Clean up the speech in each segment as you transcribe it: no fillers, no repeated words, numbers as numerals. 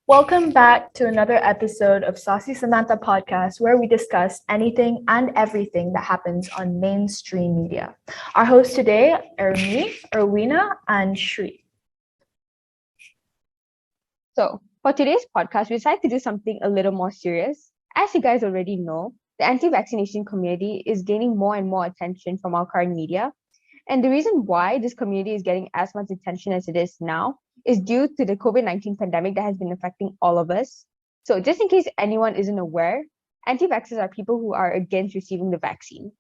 Welcome back to another episode of Saucy Samantha podcast, where we discuss anything and everything that happens on mainstream media. Our hosts today are me, Erwina, and Shri. So, for today's podcast, we decided to do something a little more serious. As you guys already know, the anti vaccination community is gaining more and more attention from our current media. And the reason why this community is getting as much attention as it is now is due to the COVID-19 pandemic that has been affecting all of us. So, just in case anyone isn't aware, anti vaxxers are people who are against receiving the vaccine.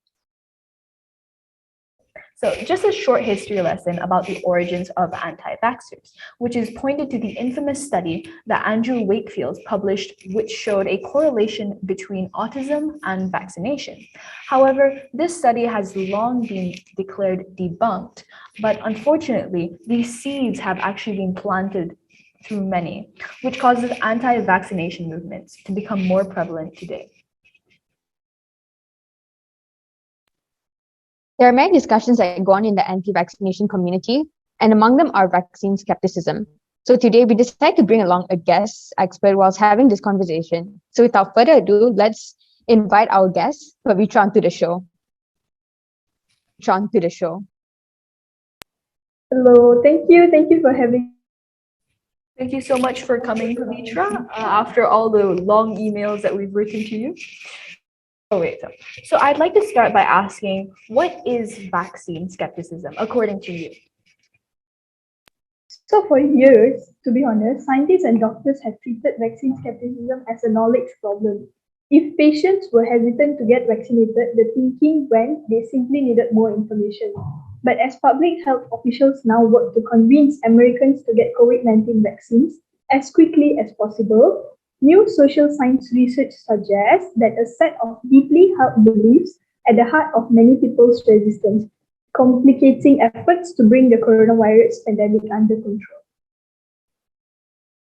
So, just a short history lesson about the origins of anti vaxxers, which is pointed to the infamous study that Andrew Wakefield published, which showed a correlation between autism and vaccination. However, this study has long been declared debunked, but unfortunately, these seeds have actually been planted through many, which causes anti vaccination movements to become more prevalent today. There are many discussions that go on in the anti vaccination community, and among them are vaccine skepticism. So today we decided to bring along a guest expert whilst having this conversation. So without further ado, let's invite our guest, Pavitra, onto the show. Hello, thank you for having. Thank you so much for coming, Pavitra, after all the long emails that we've written to you. So I'd like to start by asking, what is vaccine skepticism, according to you? So for years, to be honest, scientists and doctors have treated vaccine skepticism as a knowledge problem. If patients were hesitant to get vaccinated, the thinking went they simply needed more information. But as public health officials now work to convince Americans to get COVID-19 vaccines as quickly as possible, new social science research suggests that a set of deeply held beliefs at the heart of many people's resistance, complicating efforts to bring the coronavirus pandemic under control.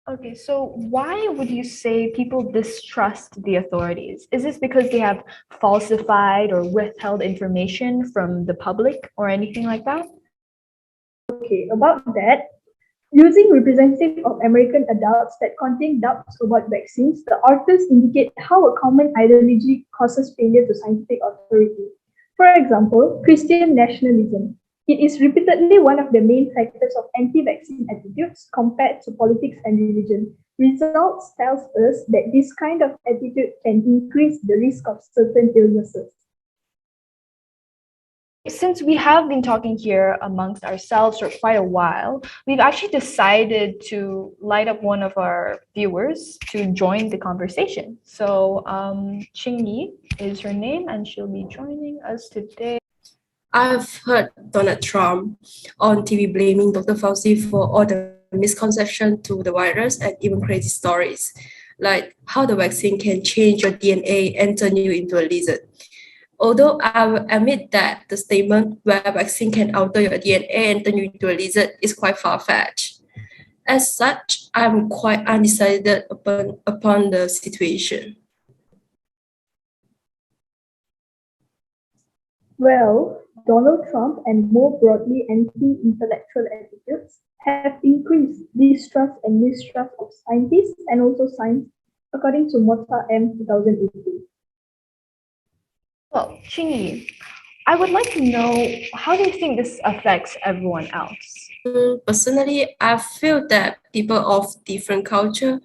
Okay, so why would you say people distrust the authorities? Is this because they have falsified or withheld information from the public or anything like that? Okay, about that, using representative of American adults that contain doubts about vaccines, the authors indicate how a common ideology causes failure to scientific authority. For example, Christian nationalism. It is repeatedly one of the main factors of anti-vaccine attitudes compared to politics and religion. Results tells us that this kind of attitude can increase the risk of certain illnesses. Since we have been talking here amongst ourselves for quite a while, we've actually decided to light up one of our viewers to join the conversation. So, Ching Yi is her name, and she'll be joining us today. I've heard Donald Trump on TV blaming Dr. Fauci for all the misconception to the virus and even crazy stories, like how the vaccine can change your DNA and turn you into a lizard. Although I will admit that the statement where vaccine can alter your DNA and turn you into a lizard is quite far-fetched. As such, I'm quite undecided upon the situation. Well, Donald Trump and more broadly anti-intellectual attitudes have increased distrust and mistrust of scientists and also science, according to Mota M 2018. Well, Ching Yi, I would like to know, how do you think this affects everyone else? Personally, I feel that people of different culture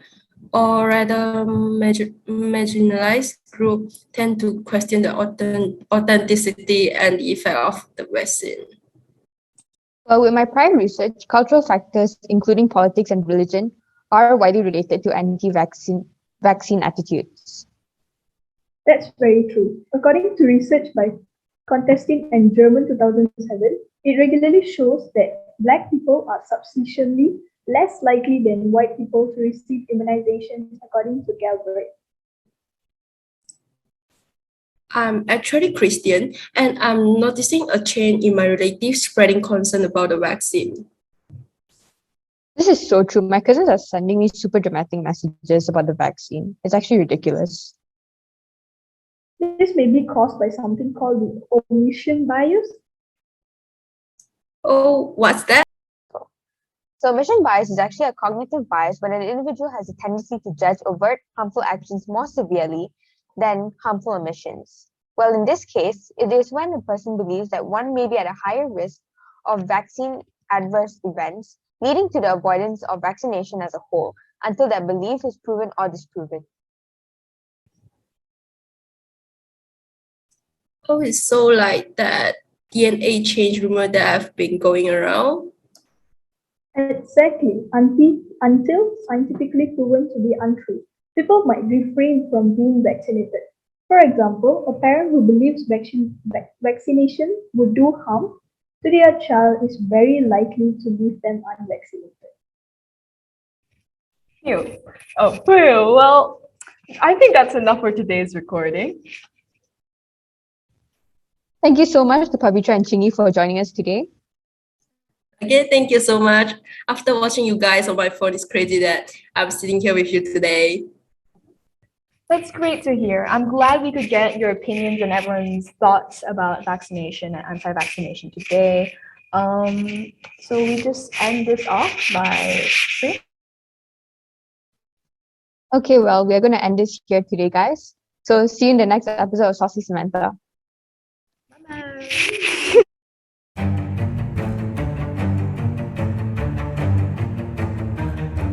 or rather marginalized group tend to question the authenticity and the effect of the vaccine. Well, with my prior research, cultural factors, including politics and religion, are widely related to anti-vaccine attitudes. That's very true. According to research by Contesting and German 2007, it regularly shows that Black people are substantially less likely than white people to receive immunizations, according to Galbraith. I'm actually Christian and I'm noticing a change in my relatives spreading concern about the vaccine. This is so true. My cousins are sending me super dramatic messages about the vaccine. It's actually ridiculous. This may be caused by something called the omission bias. Oh, what's that? So omission bias is actually a cognitive bias when an individual has a tendency to judge overt harmful actions more severely than harmful omissions. Well, in this case, it is when a person believes that one may be at a higher risk of vaccine adverse events, leading to the avoidance of vaccination as a whole, until that belief is proven or disproven. Oh, it's so like that DNA change rumor that have been going around. Exactly. Until scientifically proven to be untrue, people might refrain from being vaccinated. For example, a parent who believes vaccination would do harm to their child is very likely to leave them unvaccinated. Phew. Oh, phew. Well, I think that's enough for today's recording. Thank you so much to Pavitra and Chingy for joining us today. Again, thank you so much. After watching you guys on my phone, it's crazy that I'm sitting here with you today. That's great to hear. I'm glad we could get your opinions and everyone's thoughts about vaccination and anti-vaccination today. So we just end this off by Okay, well, we're going to end this here today, guys. So see you in the next episode of Saucy Samantha. bye.